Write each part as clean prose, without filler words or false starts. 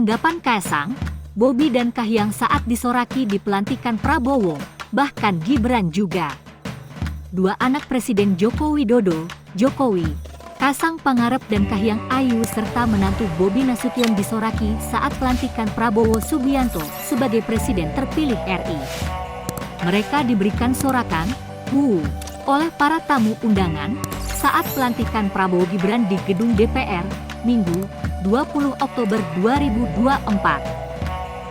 Tanggapan Kaesang, Bobi dan Kahiyang saat disoraki di pelantikan Prabowo, bahkan Gibran juga. Dua anak Presiden Joko Widodo, Jokowi, Kaesang Pangarep dan Kahiyang Ayu serta menantu Bobi Nasution disoraki saat pelantikan Prabowo Subianto sebagai Presiden terpilih RI. Mereka diberikan sorakan, oleh para tamu undangan saat pelantikan Prabowo Gibran di gedung DPR, Minggu, 20 Oktober 2024.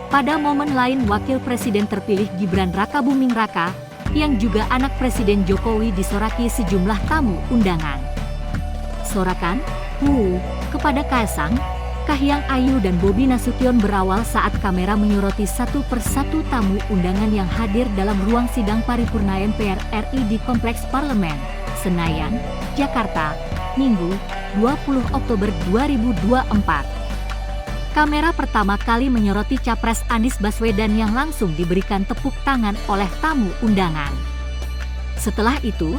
Pada momen lain Wakil Presiden terpilih Gibran Rakabuming Raka, yang juga anak Presiden Jokowi disoraki sejumlah tamu undangan. Sorakan, kepada Kaesang, Kahiyang Ayu dan Bobi Nasution berawal saat kamera menyoroti satu persatu tamu undangan yang hadir dalam ruang sidang paripurna MPR RI di Kompleks Parlemen, Senayan, Jakarta, Minggu, 20 Oktober 2024. Kamera pertama kali menyoroti Capres Anies Baswedan yang langsung diberikan tepuk tangan oleh tamu undangan. Setelah itu,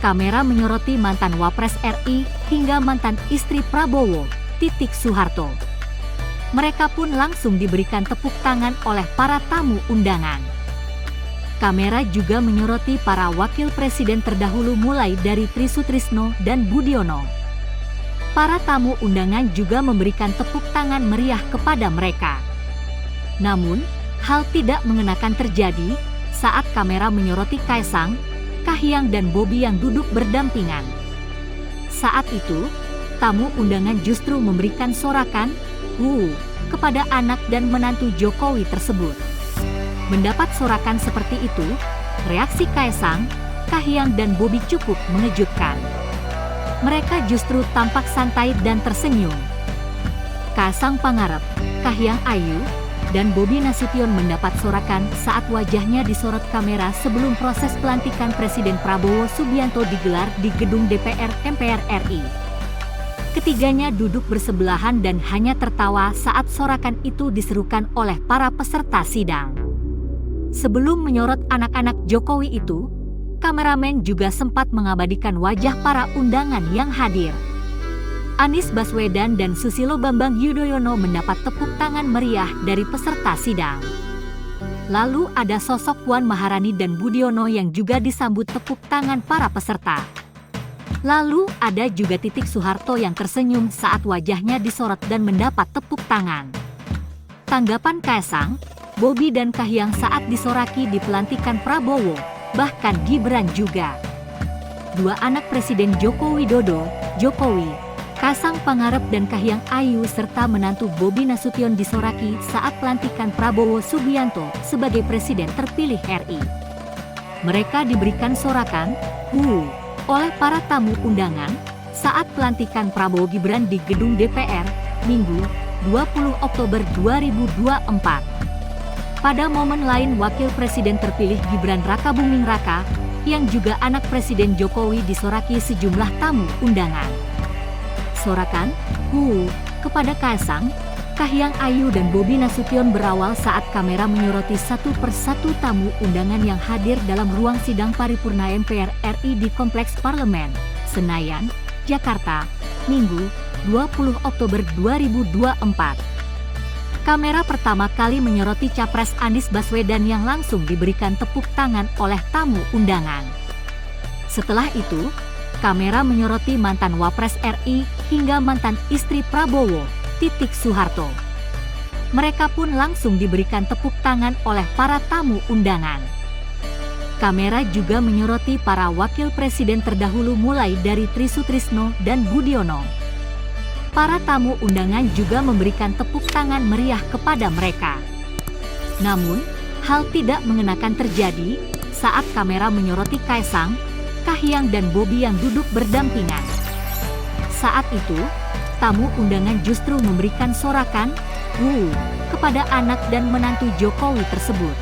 kamera menyoroti mantan Wapres RI hingga mantan istri Prabowo, Titik Soeharto. Mereka pun langsung diberikan tepuk tangan oleh para tamu undangan. Kamera juga menyoroti para wakil presiden terdahulu mulai dari Trisutrisno dan Budiono. Para tamu undangan juga memberikan tepuk tangan meriah kepada mereka. Namun, hal tidak mengenakan terjadi saat kamera menyoroti Kaesang, Kahiyang dan Bobi yang duduk berdampingan. Saat itu, tamu undangan justru memberikan sorakan, kepada anak dan menantu Jokowi tersebut. Mendapat sorakan seperti itu, reaksi Kaesang, Kahiyang dan Bobi cukup mengejutkan. Mereka justru tampak santai dan tersenyum. Kaesang Pangarep, Kahiyang Ayu, dan Bobi Nasution mendapat sorakan saat wajahnya disorot kamera sebelum proses pelantikan Presiden Prabowo Subianto digelar di gedung DPR MPR RI. Ketiganya duduk bersebelahan dan hanya tertawa saat sorakan itu diserukan oleh para peserta sidang. Sebelum menyorot anak-anak Jokowi itu, kameramen juga sempat mengabadikan wajah para undangan yang hadir. Anies Baswedan dan Susilo Bambang Yudhoyono mendapat tepuk tangan meriah dari peserta sidang. Lalu ada sosok Puan Maharani dan Budiono yang juga disambut tepuk tangan para peserta. Lalu ada juga Titik Soeharto yang tersenyum saat wajahnya disorot dan mendapat tepuk tangan. Tanggapan Kaesang, Bobi dan Kahiyang saat disoraki di pelantikan Prabowo, bahkan Gibran juga. Dua anak Presiden Joko Widodo, Jokowi, Kaesang Pangarep dan Kahiyang Ayu serta menantu Bobi Nasution disoraki saat pelantikan Prabowo Subianto sebagai Presiden terpilih RI. Mereka diberikan sorakan, oleh para tamu undangan saat pelantikan Prabowo Gibran di gedung DPR, Minggu, 20 Oktober 2024. Pada momen lain Wakil Presiden terpilih Gibran Rakabuming Raka, yang juga anak Presiden Jokowi disoraki sejumlah tamu undangan. Sorakan, kepada Kaesang, Kahiyang Ayu dan Bobi Nasution berawal saat kamera menyoroti satu persatu tamu undangan yang hadir dalam ruang sidang paripurna MPR RI di Kompleks Parlemen, Senayan, Jakarta, Minggu, 20 Oktober 2024. Kamera pertama kali menyoroti Capres Anies Baswedan yang langsung diberikan tepuk tangan oleh tamu undangan. Setelah itu, kamera menyoroti mantan Wapres RI hingga mantan istri Prabowo, Titik Soeharto. Mereka pun langsung diberikan tepuk tangan oleh para tamu undangan. Kamera juga menyoroti para wakil presiden terdahulu mulai dari Trisutrisno dan Budiono. Para tamu undangan juga memberikan tepuk tangan meriah kepada mereka. Namun, hal tidak mengenakan terjadi saat kamera menyoroti Kaesang, Kahiyang dan Bobi yang duduk berdampingan. Saat itu, tamu undangan justru memberikan sorakan, kepada anak dan menantu Jokowi tersebut.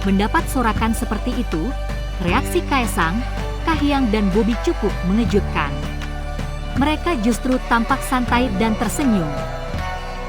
Mendapat sorakan seperti itu, reaksi Kaesang, Kahiyang dan Bobi cukup mengejutkan. Mereka justru tampak santai dan tersenyum.